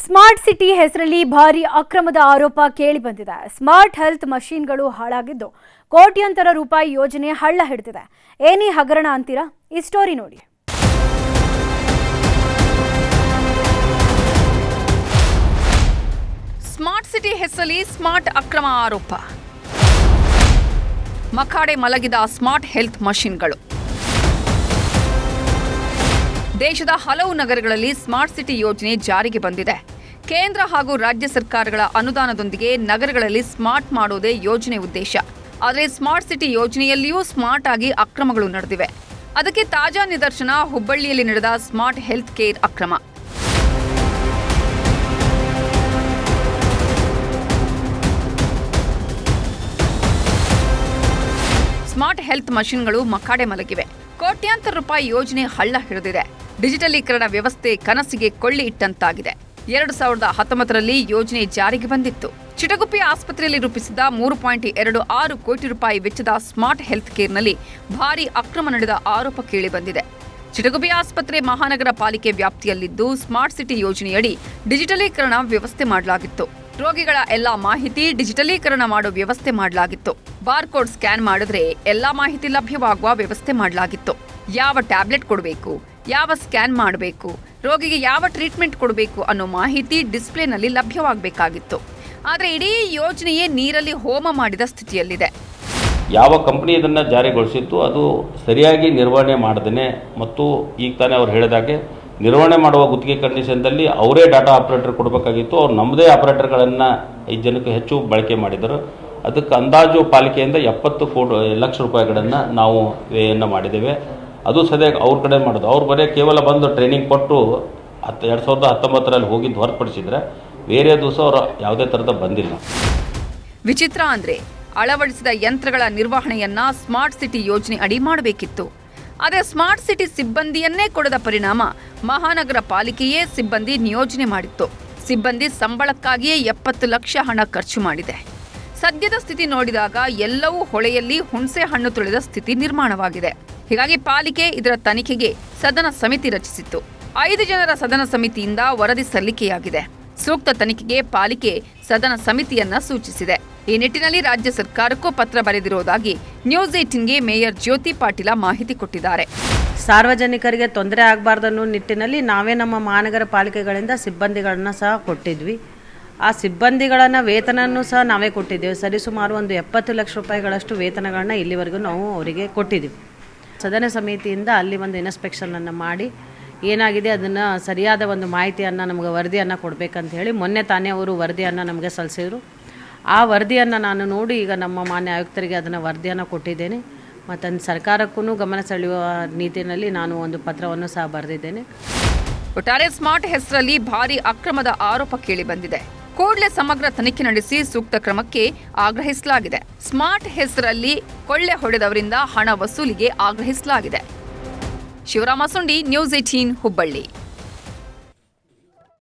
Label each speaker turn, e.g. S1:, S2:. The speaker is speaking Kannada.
S1: ಸ್ಮಾರ್ಟ್ ಸಿಟಿ ಹೆಸರಲ್ಲಿ ಭಾರಿ ಅಕ್ರಮದ ಆರೋಪ ಕೇಳಿ ಬಂದಿದೆ. ಸ್ಮಾರ್ಟ್ ಹೆಲ್ತ್ ಮಷೀನ್ಗಳು ಹಾಳಾಗಿದ್ದು ಕೋಟ್ಯಾಂತರ ರೂಪಾಯಿ ಯೋಜನೆ ಹಳ್ಳ ಹಿಡಿದಿದೆ. ಏನಿ ಹಗರಣ ಅಂತೀರಾ? ಈ ಸ್ಟೋರಿ ನೋಡಿ.
S2: ಸ್ಮಾರ್ಟ್ ಸಿಟಿ ಹೆಸರಲ್ಲಿ ಸ್ಮಾರ್ಟ್ ಅಕ್ರಮ ಆರೋಪ. ಮಕಾಡೆ ಮಲಗಿದ ಸ್ಮಾರ್ಟ್ ಹೆಲ್ತ್ ಮಷೀನ್ಗಳು. ದೇಶದ ಹಲವು ನಗರಗಳಲ್ಲಿ ಸ್ಮಾರ್ಟ್ ಸಿಟಿ ಯೋಜನೆ ಜಾರಿಗೆ ಬಂದಿದೆ. ಕೇಂದ್ರ ಹಾಗೂ ರಾಜ್ಯ ಸರ್ಕಾರಗಳ ಅನುದಾನದೊಂದಿಗೆ ನಗರಗಳಲ್ಲಿ ಸ್ಮಾರ್ಟ್ ಮಾಡೋದೇ ಯೋಜನೆ ಉದ್ದೇಶ. ಆದರೆ ಸ್ಮಾರ್ಟ್ ಸಿಟಿ ಯೋಜನೆಯಲ್ಲಿಯೂ ಸ್ಮಾರ್ಟ್ ಆಗಿ ಅಕ್ರಮಗಳು ನಡೆದಿವೆ. ಅದಕ್ಕೆ ತಾಜಾ ನಿದರ್ಶನ ಹುಬ್ಬಳ್ಳಿಯಲ್ಲಿ ನಡೆದ ಸ್ಮಾರ್ಟ್ ಹೆಲ್ತ್ ಕೇರ್ ಅಕ್ರಮ. ಸ್ಮಾರ್ಟ್ ಹೆಲ್ತ್ ಮಷೀನ್ಗಳು ಮಕಾಡೆ ಮಲಗಿವೆ. ಕೋಟ್ಯಾಂತರ ರೂಪಾಯಿ ಯೋಜನೆ ಹಳ್ಳ ಹಿಡಿದಿದೆ. ಡಿಜಿಟಲೀಕರಣ ವ್ಯವಸ್ಥೆ ಕನಸಿಗೆ ಕೊಳ್ಳಿ ಇಟ್ಟಂತಾಗಿದೆ. 2019ರಲ್ಲಿ ಯೋಜನೆ ಜಾರಿಗೆ ಬಂದಿತ್ತು. ಚಿಟಗುಪ್ಪಿ ಆಸ್ಪತ್ರೆಯಲ್ಲಿ ರೂಪಿಸಿದ 3.26 ಕೋಟಿ ರೂಪಾಯಿ ವೆಚ್ಚದ ಸ್ಮಾರ್ಟ್ ಹೆಲ್ತ್ ಕೇರ್ನಲ್ಲಿ ಭಾರೀ ಅಕ್ರಮ ನಡೆದ ಆರೋಪ ಕೇಳಿಬಂದಿದೆ. ಚಿಟಗುಪ್ಪಿ ಆಸ್ಪತ್ರೆ ಮಹಾನಗರ ಪಾಲಿಕೆ ವ್ಯಾಪ್ತಿಯಲ್ಲಿದ್ದು ಸ್ಮಾರ್ಟ್ ಸಿಟಿ ಯೋಜನೆಯಡಿ ಡಿಜಿಟಲೀಕರಣ ವ್ಯವಸ್ಥೆ ಮಾಡಲಾಗಿತ್ತು. ರೋಗಿಗಳ ಎಲ್ಲಾ ಮಾಹಿತಿ ಡಿಜಿಟಲೀಕರಣ ಮಾಡೋ ವ್ಯವಸ್ಥೆ ಮಾಡಲಾಗಿತ್ತು. ಬಾರ್ಕೋಡ್ ಸ್ಕ್ಯಾನ್ ಮಾಡಿದ್ರೆ ಎಲ್ಲಾ ಮಾಹಿತಿ ಲಭ್ಯವಾಗುವ ವ್ಯವಸ್ಥೆ ಮಾಡಲಾಗಿತ್ತು. ಯಾವ ಟ್ಯಾಬ್ಲೆಟ್ ಕೊಡಬೇಕು, ಯಾವ ಸ್ಕ್ಯಾನ್ ಮಾಡಬೇಕು, ರೋಗಿಗೆ ಯಾವ ಟ್ರೀಟ್ಮೆಂಟ್ ಕೊಡಬೇಕು ಅನ್ನೋ ಮಾಹಿತಿ ಡಿಸ್ಪ್ಲೇನಲ್ಲಿ ಲಭ್ಯವಾಗಬೇಕಾಗಿತ್ತು. ಆದರೆ ಇಡೀ ಯೋಜನೆಯೇ ನೀರಲ್ಲಿ ಹೋಮ ಮಾಡಿದ ಸ್ಥಿತಿಯಲ್ಲಿದೆ.
S3: ಯಾವ ಕಂಪನಿ ಇದನ್ನು ಜಾರಿಗೊಳಿಸಿತ್ತು ಅದು ಸರಿಯಾಗಿ ನಿರ್ವಹಣೆ ಮಾಡದೇನೆ ಮತ್ತು ಈಗ ತಾನೇ ಅವ್ರು ಹೇಳಿದಾಗೆ ನಿರ್ವಹಣೆ ಮಾಡುವ ಗುತ್ತಿಗೆ ಕಂಡೀಷನ್ದಲ್ಲಿ ಅವರೇ ಡಾಟಾ ಆಪರೇಟರ್ ಕೊಡಬೇಕಾಗಿತ್ತು. ಅವ್ರು ನಮ್ಮದೇ ಆಪರೇಟರ್ಗಳನ್ನು 5 ಜನಕ್ಕೆ ಹೆಚ್ಚು ಬಳಕೆ ಮಾಡಿದರು. ಅದಕ್ಕೆ ಅಂದಾಜು ಪಾಲಿಕೆಯಿಂದ 70 ಲಕ್ಷ ರೂಪಾಯಿಗಳನ್ನು ನಾವು ವ್ಯಯನ್ನು ಮಾಡಿದ್ದೇವೆ. ಅದು ಸದ್ಯ ಅವ್ರ ಕಡೆ ಮಾಡೋದು. ಅವ್ರು ಬರೀ ಕೇವಲ ಬಂದು ಟ್ರೈನಿಂಗ್ ಕೊಟ್ಟು 2019ರಲ್ಲಿ ಹೋಗಿದ್ದು ಹೊರತುಪಡಿಸಿದ್ರೆ ಬೇರೆ ದಿವಸ ಅವರು ಯಾವುದೇ ಥರದ ಬಂದಿಲ್ಲ.
S2: ವಿಚಿತ್ರ ಅಂದರೆ ಅಳವಡಿಸಿದ ಯಂತ್ರಗಳ ನಿರ್ವಹಣೆಯನ್ನ ಸ್ಮಾರ್ಟ್ ಸಿಟಿ ಯೋಜನೆ ಅಡಿ ಮಾಡಬೇಕಿತ್ತು. ಆದರೆ ಸ್ಮಾರ್ಟ್ ಸಿಟಿ ಸಿಬ್ಬಂದಿಯನ್ನೇ ಕೊಡದ ಪರಿಣಾಮ ಮಹಾನಗರ ಪಾಲಿಕೆಯೇ ಸಿಬ್ಬಂದಿ ನಿಯೋಜನೆ ಮಾಡಿತ್ತು. ಸಿಬ್ಬಂದಿ ಸಂಬಳಕ್ಕಾಗಿಯೇ 70 ಲಕ್ಷ ಹಣ ಖರ್ಚು ಮಾಡಿದೆ. ಸದ್ಯದ ಸ್ಥಿತಿ ನೋಡಿದಾಗ ಎಲ್ಲವೂ ಹೊಳೆಯಲ್ಲಿ ಹುಣಸೆ ಹಣ್ಣು ತುಳಿದ ಸ್ಥಿತಿ ನಿರ್ಮಾಣವಾಗಿದೆ. ಹೀಗಾಗಿ ಪಾಲಿಕೆ ಇದರ ತನಿಖೆಗೆ ಸದನ ಸಮಿತಿ ರಚಿಸಿತ್ತು. 5 ಜನರ ಸದನ ಸಮಿತಿಯಿಂದ ವರದಿ ಸಲ್ಲಿಕೆಯಾಗಿದೆ. ಸೂಕ್ತ ತನಿಖೆಗೆ ಪಾಲಿಕೆ ಸದನ ಸಮಿತಿಯನ್ನ ಸೂಚಿಸಿದೆ. ಈ ನಿಟ್ಟಿನಲ್ಲಿ ರಾಜ್ಯ ಸರ್ಕಾರಕ್ಕೂ ಪತ್ರ ಬರೆದಿರುವುದಾಗಿ ನ್ಯೂಸ್ 18ಗೆ ಮೇಯರ್ ಜ್ಯೋತಿ ಪಾಟೀಲ ಮಾಹಿತಿ ಕೊಟ್ಟಿದ್ದಾರೆ.
S4: ಸಾರ್ವಜನಿಕರಿಗೆ ತೊಂದರೆ ಆಗಬಾರ್ದನ್ನೋ ನಿಟ್ಟಿನಲ್ಲಿ ನಾವೇ ನಮ್ಮ ಮಹಾನಗರ ಪಾಲಿಕೆಗಳಿಂದ ಸಿಬ್ಬಂದಿಗಳನ್ನ ಸಹ ಕೊಟ್ಟಿದ್ವಿ. ಆ ಸಿಬ್ಬಂದಿಗಳನ್ನ ವೇತನನೂ ಸಹ ನಾವೇ ಕೊಟ್ಟಿದ್ದೇವೆ. ಸರಿಸುಮಾರು ಒಂದು 70 ಲಕ್ಷ ರೂಪಾಯಿಗಳಷ್ಟು ವೇತನಗಳನ್ನ ಇಲ್ಲಿವರೆಗೂ ನಾವು ಅವರಿಗೆ ಕೊಟ್ಟಿದ್ದೀವಿ. ಸದನ ಸಮಿತಿಯಿಂದ ಅಲ್ಲಿ ಒಂದು ಇನ್ಸ್ಪೆಕ್ಷನನ್ನು ಮಾಡಿ ಏನಾಗಿದೆ ಅದನ್ನು ಸರಿಯಾದ ಒಂದು ಮಾಹಿತಿಯನ್ನು ನಮಗೆ ವರದಿಯನ್ನು ಕೊಡಬೇಕಂತ ಹೇಳಿ ಮೊನ್ನೆ ತಾನೇ ಅವರು ವರದಿಯನ್ನು ನಮಗೆ ಸಲ್ಲಿಸಿದರು. ಆ ವರದಿಯನ್ನು ನಾನು ನೋಡಿ ಈಗ ನಮ್ಮ ಮಾನ್ಯ ಆಯುಕ್ತರಿಗೆ ಅದನ್ನು ವರದಿಯನ್ನು ಕೊಟ್ಟಿದ್ದೇನೆ. ಮತ್ತು ಸರ್ಕಾರಕ್ಕೂ ಗಮನ ಸೆಳೆಯುವ ನೀತಿಯಲ್ಲಿ ನಾನು ಒಂದು ಪತ್ರವನ್ನು ಸಹ ಬರೆದಿದ್ದೇನೆ.
S2: ಒಟ್ಟಾರೆ ಸ್ಮಾರ್ಟ್ ಹೆಸರಲ್ಲಿ ಭಾರೀ ಅಕ್ರಮದ ಆರೋಪ ಕೇಳಿ ಬಂದಿದೆ. ಕೂಡಲೇ ಸಮಗ್ರ ತನಿಖೆ ನಡೆಸಿ ಸೂಕ್ತ ಕ್ರಮಕ್ಕೆ ಆಗ್ರಹಿಸಲಾಗಿದೆ. ಸ್ಮಾರ್ಟ್ ಹೆಸರಲ್ಲಿ ಕೊಳ್ಳೆ ಹೊಡೆದವರಿಂದ ಹಣ ವಸೂಲಿಗೆ ಆಗ್ರಹಿಸಲಾಗಿದೆ. ಶಿವರಾಮ ಸುಂಡಿ, ನ್ಯೂಸ್ 18 ಹುಬ್ಬಳ್ಳಿ.